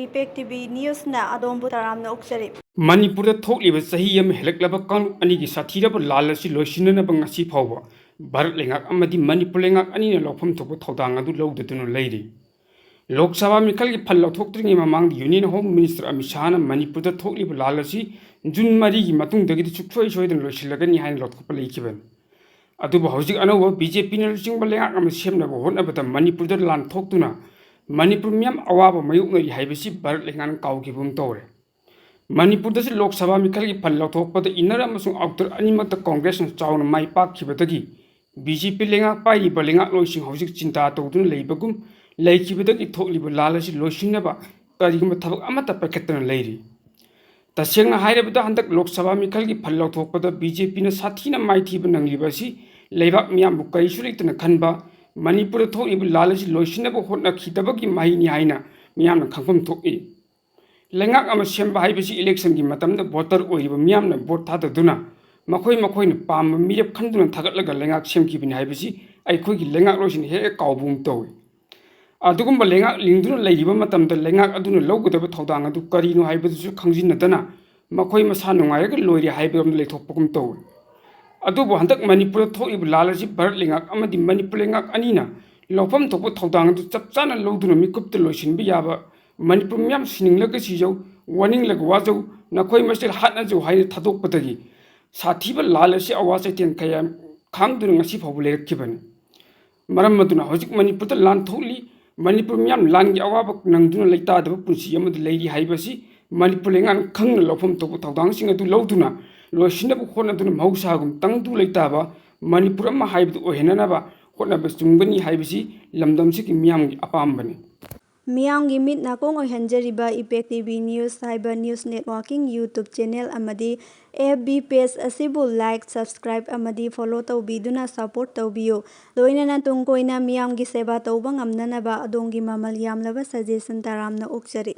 ꯏꯄꯦꯛ TV ꯅ꯭ꯌꯨꯁꯅ ꯑꯗꯣꯝꯕꯨ ꯇꯔꯥꯝꯅ ꯑꯣꯛꯆꯔꯤ꯫ ꯃꯅꯤꯄꯨꯔꯗ ꯊꯣꯛꯂꯤꯕ ꯆꯍꯤ ꯑꯃ ꯍꯦꯜꯂꯛꯂꯕ ꯀꯥꯡꯂꯨꯞ ꯑꯅꯤꯒꯤ ꯁꯥꯊꯤꯔꯕ ꯂꯥꯜ ꯑꯁꯤ ꯂꯣꯏꯁꯤꯟꯅꯅꯕ ꯉꯁꯤ ꯐꯥꯎꯕ ꯚꯥꯔꯠ ꯂꯩꯉꯥꯛ ꯑꯃꯗꯤ ꯃꯅꯤꯄꯨꯔ ꯂꯩꯉꯥꯛ ꯑꯅꯤꯅ ꯂꯧꯐꯝ ꯊꯣꯛꯄ ꯊꯧꯗꯥꯡ ꯑꯗꯨ ꯂꯧꯗꯗꯨꯅ ꯂꯩꯔꯤ꯫ ꯂꯣꯛ ꯁꯚꯥ ꯃꯤꯈꯜꯒꯤ ꯐꯜ ꯂꯧꯊꯣꯛꯇ꯭ꯔꯤꯉꯩ ꯃꯃꯥꯡꯗ ꯌꯨꯅꯤꯌꯟ ꯍꯣꯝ ꯃꯤꯅꯤꯁꯇꯔ ꯑꯃꯤꯠ ꯁꯥꯍꯅ ꯃꯅꯤꯄꯨꯔꯗ ꯊꯣꯛꯂꯤꯕ ꯂꯥꯜ ꯑꯁꯤ ꯖꯨꯟ 4ꯒꯤ ꯃꯇꯨꯡꯗꯒꯤꯗꯤ ꯁꯨꯡꯁꯣꯏ ꯁꯣꯏꯗꯅ ꯂꯣꯏꯁꯤꯜꯂꯒꯅꯤ ꯍꯥꯏꯅ ꯂꯧꯊꯣꯛꯄ ꯂꯩꯈꯤꯕꯅꯤ꯫ ꯑꯗꯨꯕꯨ ꯍꯧꯖꯤꯛ ꯑꯅꯧꯕ ꯕꯤꯖꯦꯄꯤꯅ ꯂꯨꯆꯤꯡꯕ ꯂꯩꯉꯥꯛ ꯑꯃ ꯁꯦꯝꯅꯕ ꯍꯣꯠꯅꯕꯗ ꯃꯅꯤꯄꯨꯔꯗ ꯂꯥꯟ ꯊꯣꯛꯇꯨꯅ ꯃꯅꯤꯄꯨꯔ ꯃꯤꯌꯥꯝ ꯑꯋꯥꯕ ꯃꯥꯌꯣꯛꯅꯔꯤ ꯍꯥꯏꯕꯁꯤ ꯚꯥꯔꯠ ꯂꯩꯉꯥꯛꯅ ꯀꯥꯎꯈꯤꯕꯒꯨꯝ ꯇꯧꯔꯦ꯫ ꯃꯅꯤꯄꯨꯔꯗꯁꯨ ꯂꯣꯛ ꯁꯚꯥ ꯃꯤꯈꯜꯒꯤ ꯐꯜ ꯂꯧꯊꯣꯛꯄꯗ ꯏꯟꯅꯔ ꯑꯃꯁꯨꯡ ꯑꯥꯎꯇꯔ ꯑꯅꯤꯃꯛꯇ ꯀꯣꯡꯒ꯭ꯔꯦꯁꯅ ꯆꯥꯎꯅ ꯃꯥꯏ ꯄꯥꯛꯈꯤꯕꯗꯒꯤ ꯕꯤꯖꯦꯄꯤ ꯂꯩꯉꯥꯛ ꯄꯥꯏꯔꯤꯕ ꯂꯩꯉꯥꯛꯂꯣꯏꯁꯤꯡ ꯍꯧꯖꯤꯛ ꯆꯤꯟꯇꯥ ꯇꯧꯗꯨꯅ ꯂꯩꯕꯒꯨꯝ ꯂꯩꯈꯤꯕꯗꯒꯤ ꯊꯣꯛꯂꯤꯕ ꯂꯥꯜ ꯑꯁꯤ ꯂꯣꯏꯁꯤꯟꯅꯕ ꯀꯔꯤꯒꯨꯝꯕ ꯊꯕꯛ ꯑꯃꯠꯇ ꯄꯥꯏꯈꯠꯇꯅ ꯂꯩꯔꯤ꯫ ꯇꯁꯦꯡꯅ ꯍꯥꯏꯔꯕꯗ ꯍꯟꯗꯛ ꯂꯣꯛ ꯁꯚꯥ ꯃꯤꯈꯜꯒꯤ ꯐꯜ ꯂꯧꯊꯣꯛꯄꯗ ꯕꯤꯖꯦꯄꯤꯅ ꯁꯥꯊꯤꯅ ꯃꯥꯏꯊꯤꯕ ꯅꯪꯂꯤꯕ ꯑꯁꯤ ꯂꯩꯕꯥꯛ ꯃꯤꯌꯥꯝꯕꯨ ꯀꯔꯤꯁꯨ ꯂꯩꯇꯅ ꯈꯟꯕ ꯃꯅꯤꯄꯨꯔꯗ ꯊꯣꯛꯂꯤꯕ ꯂꯥꯜ ꯑꯁꯤ ꯂꯣꯏꯁꯤꯟꯅꯕ ꯍꯣꯠꯅꯈꯤꯗꯕꯒꯤ ꯃꯍꯩꯅꯤ ꯍꯥꯏꯅ ꯃꯤꯌꯥꯝꯅ ꯈꯪꯐꯝ ꯊꯣꯛꯏ꯫ ꯂꯩꯉꯥꯛ ꯑꯃ ꯁꯦꯝꯕ ꯍꯥꯏꯕꯁꯤ ꯏꯂꯦꯛꯁꯟꯒꯤ ꯃꯇꯝꯗ ꯚꯣꯇꯔ ꯑꯣꯏꯔꯤꯕ ꯃꯤꯌꯥꯝꯅ ꯚꯣꯠ ꯊꯥꯗꯗꯨꯅ ꯃꯈꯣꯏꯅ ꯄꯥꯝꯕ ꯃꯤꯔꯦꯞ ꯈꯟꯗꯨꯅ ꯊꯥꯒꯠꯂꯒ ꯂꯩꯉꯥꯛ ꯁꯦꯝꯈꯤꯕꯅꯤ ꯍꯥꯏꯕꯁꯤ ꯑꯩꯈꯣꯏꯒꯤ ꯂꯩꯉꯥꯛꯂꯣꯏꯁꯤꯡꯅ ꯍꯦꯛ ꯀꯥꯎꯕꯒꯨꯝ ꯇꯧꯏ꯫ ꯑꯗꯨꯒꯨꯝꯕ ꯂꯩꯉꯥꯛ ꯂꯤꯡꯗꯨꯅ ꯂꯩꯔꯤꯕ ꯃꯇꯝꯗ ꯂꯩꯉꯥꯛ ꯑꯗꯨꯅ ꯂꯧꯒꯗꯕ ꯊꯧꯗꯥꯡ ꯑꯗꯨ ꯀꯔꯤꯅꯣ ꯍꯥꯏꯕꯗꯨꯁꯨ ꯈꯪꯖꯤꯟꯅꯗꯅ ꯃꯈꯣꯏ ꯃꯁꯥ ꯅꯨꯡꯉꯥꯏꯔꯒ ꯂꯣꯏꯔꯦ ꯍꯥꯏꯕꯔꯣꯝꯗ ꯂꯩꯊꯣꯛꯄꯒꯨꯝ ꯇꯧꯏ꯫ ꯑꯗꯨꯕꯨ ꯍꯟꯗꯛ ꯃꯅꯤꯄꯨꯔꯗ ꯊꯣꯛꯂꯤꯕ ꯂꯥꯜ ꯑꯁꯤ ꯚꯥꯔꯠ ꯂꯩꯉꯥꯛ ꯑꯃꯗꯤ ꯃꯅꯤꯄꯨꯔ ꯂꯩꯉꯥꯛ ꯑꯅꯤꯅ ꯂꯧꯐꯝ ꯊꯣꯛꯄ ꯊꯧꯗꯥꯡ ꯑꯗꯨ ꯆꯞ ꯆꯥꯅ ꯂꯧꯗꯨꯅ ꯃꯤꯀꯨꯞꯇ ꯂꯣꯏꯁꯤꯟꯕ ꯌꯥꯕ ꯃꯅꯤꯄꯨꯔ ꯃꯤꯌꯥꯝ ꯁꯤꯅꯤꯡꯂꯒ ꯁꯤꯖꯧ ꯋꯥꯅꯤꯡꯂꯒ ꯋꯥꯖꯧ ꯅꯈꯣꯏ ꯃꯁꯦꯜ ꯍꯥꯠꯅꯖꯧ ꯍꯥꯏꯅ ꯊꯥꯗꯣꯛꯄꯗꯒꯤ ꯁꯥꯊꯤꯕ ꯂꯥꯜ ꯑꯁꯤ ꯑꯋꯥ ꯆꯩꯊꯦꯡ ꯀꯌꯥ ꯈꯥꯡꯗꯨꯅ ꯉꯁꯤ ꯐꯥꯎꯕ ꯂꯩꯔꯛꯈꯤꯕꯅꯤ꯫ ꯃꯔꯝ ꯑꯗꯨꯅ ꯍꯧꯖꯤꯛ ꯃꯅꯤꯄꯨꯔꯗ ꯂꯥꯟ ꯊꯣꯛꯂꯤ ꯃꯅꯤꯄꯨꯔ ꯃꯤꯌꯥꯝ ꯂꯥꯟꯒꯤ ꯑꯋꯥꯕ ꯅꯪꯗꯨꯅ ꯂꯩꯇꯥꯗꯕ ꯄꯨꯟꯁꯤ ꯑꯃꯗ ꯂꯩꯔꯤ ꯍꯥꯏꯕꯁꯤ ꯃꯅꯤꯄꯨꯔ ꯂꯩꯉꯥꯛꯅ ꯈꯪꯅ ꯂꯧꯐꯝ ꯊꯣꯛꯄ ꯊꯧꯗꯥꯡꯁꯤꯡ ꯑꯗꯨ ꯂꯧꯗꯨꯅ ꯂꯣꯏꯁꯤꯟꯅꯕ ꯍꯣꯠꯅꯗꯨꯅ ꯃꯍꯧꯁꯥꯒꯨꯝ ꯇꯪꯗꯨ ꯂꯩꯇꯥꯕ ꯃꯅꯤꯄꯨꯔ ꯑꯃ ꯍꯥꯏꯕꯗꯨ ꯑꯣꯏꯍꯟꯅꯅꯕ ꯍꯣꯠꯅꯕ ꯆꯨꯝꯒꯅꯤ ꯍꯥꯏꯕꯁꯤ ꯂꯝꯗꯝꯁꯤꯒꯤ ꯃꯤꯌꯥꯝꯒꯤ ꯑꯄꯥꯝꯕꯅꯤ꯫ ꯃꯤꯌꯥꯝꯒꯤ ꯃꯤꯠ ꯅꯥꯀꯣꯡ ꯑꯣꯏꯍꯟꯖꯔꯤꯕ ꯏꯄꯦꯛ ꯇꯤꯚꯤ ꯅ꯭ꯌꯨꯁ ꯍꯥꯏꯕ ꯅ꯭ꯌꯨꯁ ꯅꯦꯠꯋꯥꯔꯀꯤꯡ ꯌꯨꯇꯨꯕ ꯆꯦꯅꯦꯜ ꯑꯃꯗꯤ FB ꯄꯦꯖ ꯑꯁꯤꯕꯨ ꯂꯥꯏꯛ, ꯁꯕꯁꯀ꯭ꯔꯥꯏꯕ ꯑꯃꯗꯤ ꯐꯣꯂꯣ ꯇꯧꯕꯤꯗꯨꯅ ꯁꯄꯣꯔꯠ ꯇꯧꯕꯤꯌꯨ꯫ ꯂꯣꯏꯅꯅ ꯇꯨꯡ ꯀꯣꯏꯅ ꯃꯤꯌꯥꯝꯒꯤ ꯁꯦꯕꯥ ꯇꯧꯕ ꯉꯝꯅꯅꯕ ꯑꯗꯣꯝꯒꯤ ꯃꯃꯜ ꯌꯥꯝꯂꯕ ꯁꯖꯦꯁꯟ ꯇꯔꯥꯝꯅ ꯑꯣꯛꯆꯔꯤ꯫